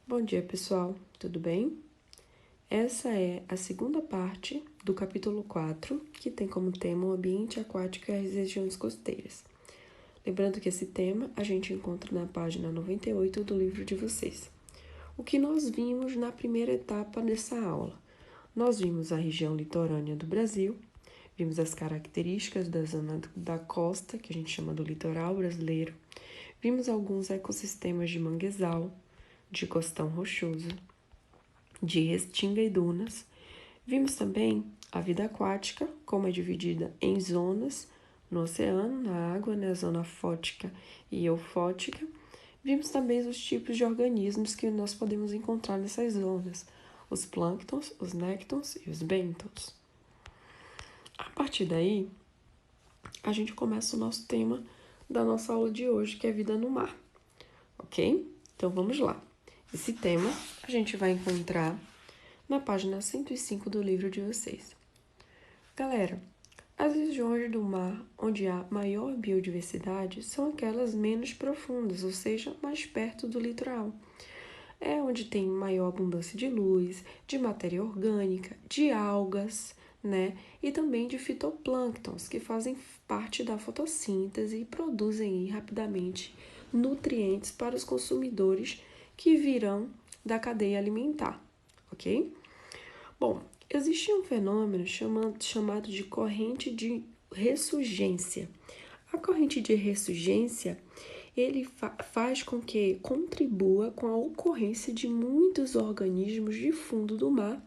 Bom dia, pessoal. Tudo bem? Essa é a segunda parte do capítulo 4, que tem como tema o ambiente aquático e as regiões costeiras. Lembrando que esse tema a gente encontra na página 98 do livro de vocês. O que nós vimos na primeira etapa dessa aula? Nós vimos a região litorânea do Brasil, vimos as características da zona da costa, que a gente chama do litoral brasileiro, vimos alguns ecossistemas de manguezal, de costão rochoso, de restinga e dunas. Vimos também a vida aquática, como é dividida em zonas no oceano, na água, na zona fótica e eufótica. Vimos também os tipos de organismos que nós podemos encontrar nessas zonas, os plânctons, os néctons e os bêntons. A partir daí, a gente começa o nosso tema da nossa aula de hoje, que é vida no mar, ok? Então vamos lá. Esse tema a gente vai encontrar na página 105 do livro de vocês. Galera, as regiões do mar onde há maior biodiversidade são aquelas menos profundas, ou seja, mais perto do litoral. É onde tem maior abundância de luz, de matéria orgânica, de algas, né? E também de fitoplânctons, que fazem parte da fotossíntese e produzem rapidamente nutrientes para os consumidores que virão da cadeia alimentar, ok? Bom, existe um fenômeno chamado de corrente de ressurgência. A corrente de ressurgência, ele faz com que contribua com a ocorrência de muitos organismos de fundo do mar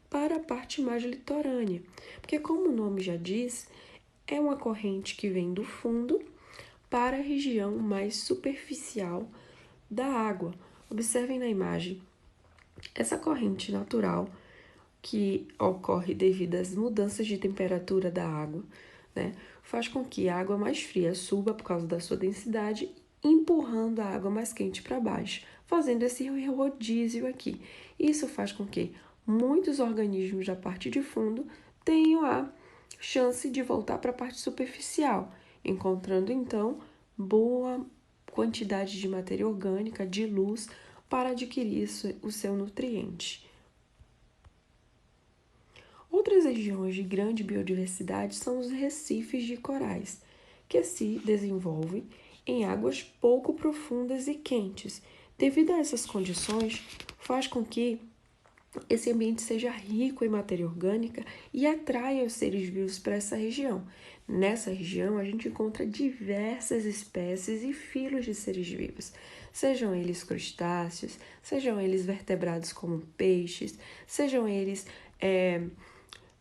para a parte mais litorânea. Porque, como o nome já diz, é uma corrente que vem do fundo para a região mais superficial da água. Observem na imagem, essa corrente natural que ocorre devido às mudanças de temperatura da água, né, faz com que a água mais fria suba por causa da sua densidade, empurrando a água mais quente para baixo, fazendo esse rodízio aqui. Isso faz com que muitos organismos da parte de fundo tenham a chance de voltar para a parte superficial, encontrando então boa quantidade de matéria orgânica, de luz, para adquirir o seu nutriente. Outras regiões de grande biodiversidade são os recifes de corais, que se desenvolvem em águas pouco profundas e quentes. Devido a essas condições, faz com que esse ambiente seja rico em matéria orgânica e atraia os seres vivos para essa região. Nessa região, a gente encontra diversas espécies e filos de seres vivos, sejam eles crustáceos, sejam eles vertebrados como peixes, sejam eles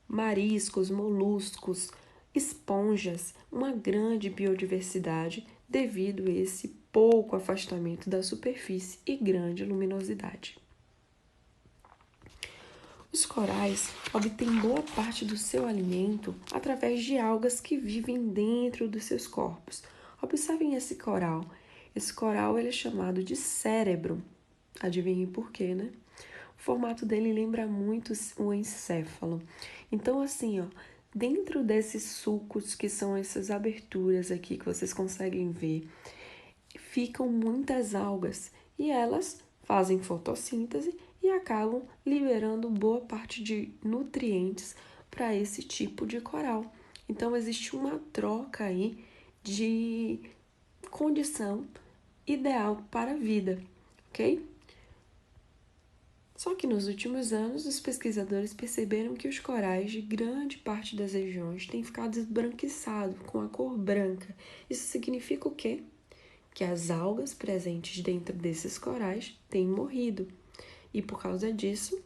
mariscos, moluscos, esponjas, uma grande biodiversidade devido a esse pouco afastamento da superfície e grande luminosidade. Os corais obtêm boa parte do seu alimento através de algas que vivem dentro dos seus corpos. Observem esse coral. Esse coral ele é chamado de cérebro. Adivinhem por quê, né? O formato dele lembra muito o encéfalo. Então, assim, ó, dentro desses sulcos, que são essas aberturas aqui que vocês conseguem ver, ficam muitas algas e elas fazem fotossíntese e acabam liberando boa parte de nutrientes para esse tipo de coral. Então, existe uma troca aí de condição ideal para a vida, ok? Só que nos últimos anos, os pesquisadores perceberam que os corais de grande parte das regiões têm ficado esbranquiçados, com a cor branca. Isso significa o quê? Que as algas presentes dentro desses corais têm morrido. E por causa disso,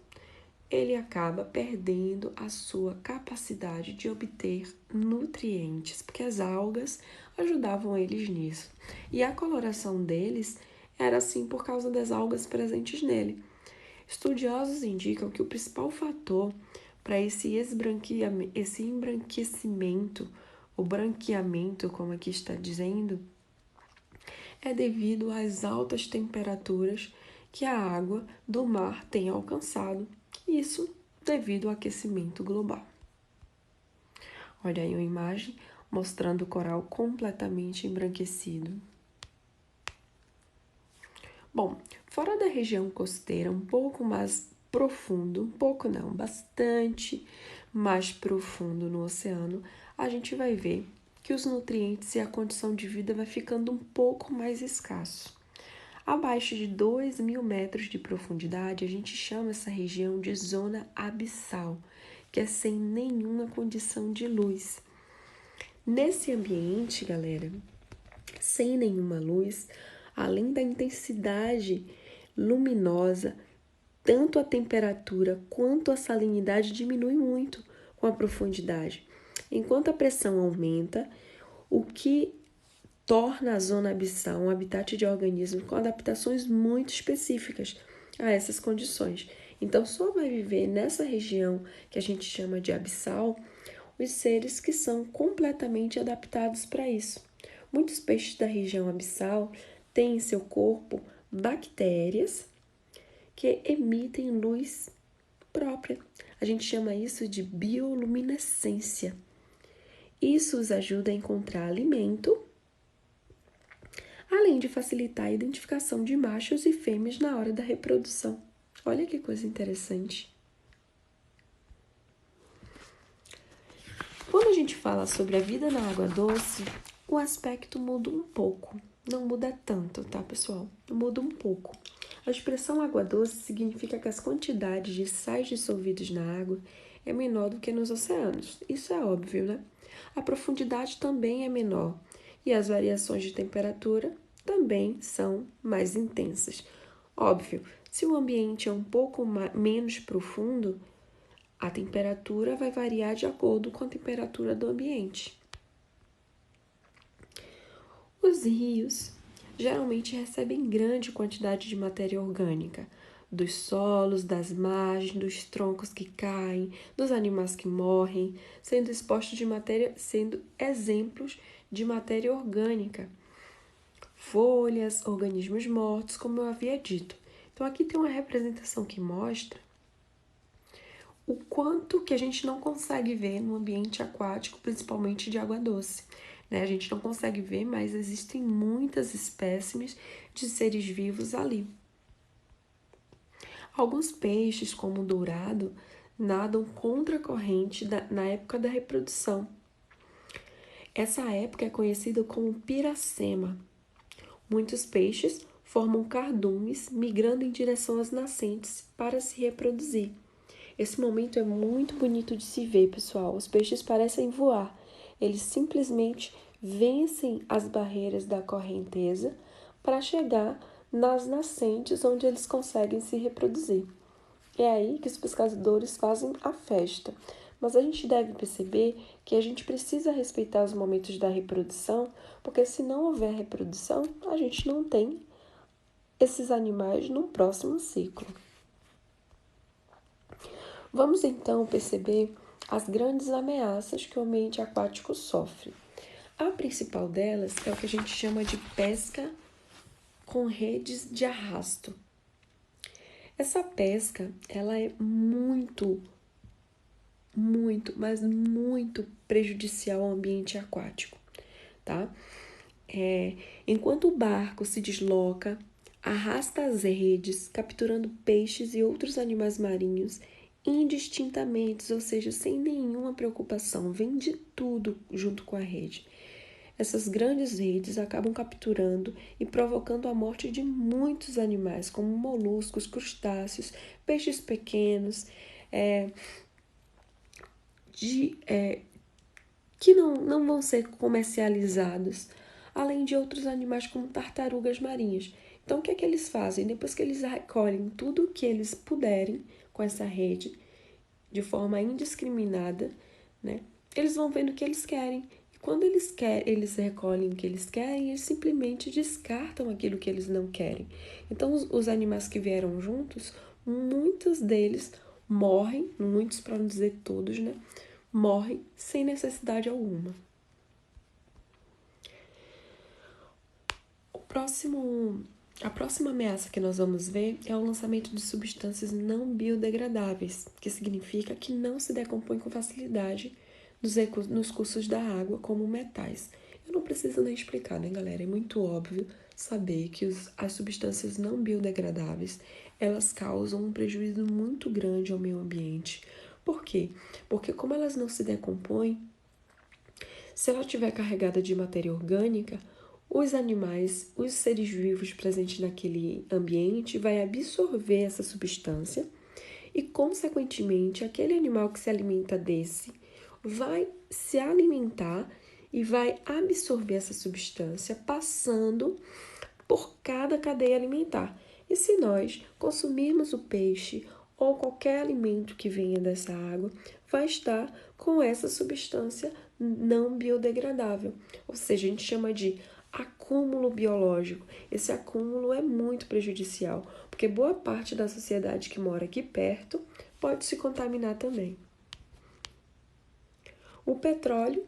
ele acaba perdendo a sua capacidade de obter nutrientes, porque as algas ajudavam eles nisso. E a coloração deles era assim por causa das algas presentes nele. Estudiosos indicam que o principal fator para esse embranquecimento, o branqueamento, como aqui está dizendo, é devido às altas temperaturas que a água do mar tem alcançado, isso devido ao aquecimento global. Olha aí uma imagem mostrando o coral completamente embranquecido. Bom, fora da região costeira, um pouco mais profundo, um pouco não, bastante mais profundo no oceano, a gente vai ver que os nutrientes e a condição de vida vai ficando um pouco mais escasso. Abaixo de 2.000 metros de profundidade, a gente chama essa região de zona abissal, que é sem nenhuma condição de luz. Nesse ambiente, galera, sem nenhuma luz, além da intensidade luminosa, tanto a temperatura quanto a salinidade diminui muito com a profundidade. Enquanto a pressão aumenta, o que torna a zona abissal um habitat de organismos com adaptações muito específicas a essas condições. Então, só vai viver nessa região que a gente chama de abissal os seres que são completamente adaptados para isso. Muitos peixes da região abissal têm em seu corpo bactérias que emitem luz própria. A gente chama isso de bioluminescência. Isso os ajuda a encontrar alimento, além de facilitar a identificação de machos e fêmeas na hora da reprodução. Olha que coisa interessante. Quando a gente fala sobre a vida na água doce, o aspecto muda um pouco. Não muda tanto, tá, pessoal? Muda um pouco. A expressão água doce significa que as quantidades de sais dissolvidos na água é menor do que nos oceanos. Isso é óbvio, né? A profundidade também é menor e as variações de temperatura também são mais intensas. Óbvio, se o ambiente é um pouco menos profundo, a temperatura vai variar de acordo com a temperatura do ambiente. Os rios geralmente recebem grande quantidade de matéria orgânica, dos solos, das margens, dos troncos que caem, dos animais que morrem, sendo expostos sendo exemplos de matéria orgânica. Folhas, organismos mortos, como eu havia dito. Então aqui tem uma representação que mostra o quanto que a gente não consegue ver no ambiente aquático, principalmente de água doce. A gente não consegue ver, mas existem muitas espécimes de seres vivos ali. Alguns peixes, como o dourado, nadam contra a corrente na época da reprodução. Essa época é conhecida como piracema. Muitos peixes formam cardumes, migrando em direção às nascentes para se reproduzir. Esse momento é muito bonito de se ver, pessoal. Os peixes parecem voar. Eles simplesmente vencem as barreiras da correnteza para chegar nas nascentes onde eles conseguem se reproduzir. É aí que os pescadores fazem a festa. Mas a gente deve perceber que a gente precisa respeitar os momentos da reprodução, porque se não houver reprodução, a gente não tem esses animais no próximo ciclo. Vamos então perceber as grandes ameaças que o ambiente aquático sofre. A principal delas é o que a gente chama de pesca com redes de arrasto. Essa pesca, ela é muito, mas muito prejudicial ao ambiente aquático, tá? Enquanto o barco se desloca, arrasta as redes, capturando peixes e outros animais marinhos indistintamente, ou seja, sem nenhuma preocupação, vem de tudo junto com a rede. Essas grandes redes acabam capturando e provocando a morte de muitos animais, como moluscos, crustáceos, peixes pequenos, que não vão ser comercializados, além de outros animais como tartarugas marinhas. Então, o que é que eles fazem? Depois que eles recolhem tudo o que eles puderem com essa rede, de forma indiscriminada, né? Eles vão vendo o que eles querem. E quando eles recolhem o que eles querem, eles simplesmente descartam aquilo que eles não querem. Então, os animais que vieram juntos, muitos deles morrem, muitos para não dizer todos, né? Morrem sem necessidade alguma. A próxima ameaça que nós vamos ver é o lançamento de substâncias não biodegradáveis, que significa que não se decompõem com facilidade nos cursos da água, como metais. Eu não preciso nem explicar, né, galera? É muito óbvio. saber que as substâncias não biodegradáveis, elas causam um prejuízo muito grande ao meio ambiente. Por quê? Porque como elas não se decompõem, se ela estiver carregada de matéria orgânica, os animais, os seres vivos presentes naquele ambiente vai absorver essa substância e, consequentemente, aquele animal que se alimenta desse vai se alimentar e vai absorver essa substância, passando por cada cadeia alimentar. E se nós consumirmos o peixe ou qualquer alimento que venha dessa água, vai estar com essa substância não biodegradável. Ou seja, a gente chama de acúmulo biológico. Esse acúmulo é muito prejudicial, porque boa parte da sociedade que mora aqui perto pode se contaminar também. O petróleo,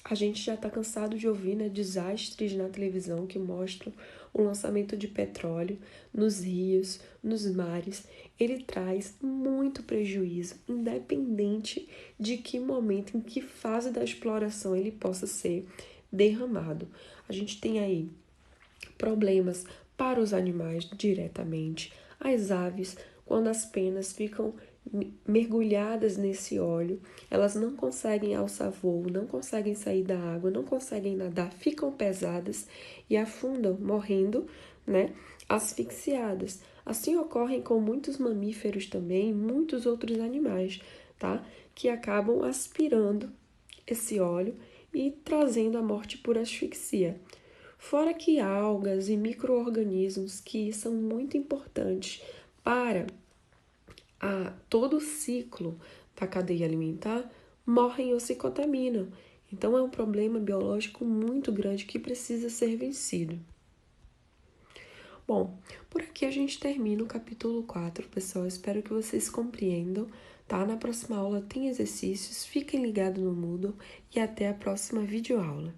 a gente já está cansado de ouvir, né, desastres na televisão que mostram o lançamento de petróleo nos rios, nos mares. Ele traz muito prejuízo, independente de que momento, em que fase da exploração ele possa ser derramado. A gente tem aí problemas para os animais diretamente, as aves, quando as penas ficam mergulhadas nesse óleo, elas não conseguem alçar voo, não conseguem sair da água, não conseguem nadar, ficam pesadas e afundam, morrendo, né, asfixiadas. Assim ocorrem com muitos mamíferos também, muitos outros animais, tá, que acabam aspirando esse óleo e trazendo a morte por asfixia. Fora que algas e micro-organismos que são muito importantes para todo o ciclo da cadeia alimentar morrem ou se contaminam. Então, é um problema biológico muito grande que precisa ser vencido. Bom, por aqui a gente termina o capítulo 4, pessoal. Espero que vocês compreendam, tá? Na próxima aula tem exercícios, fiquem ligados no Moodle e até a próxima videoaula.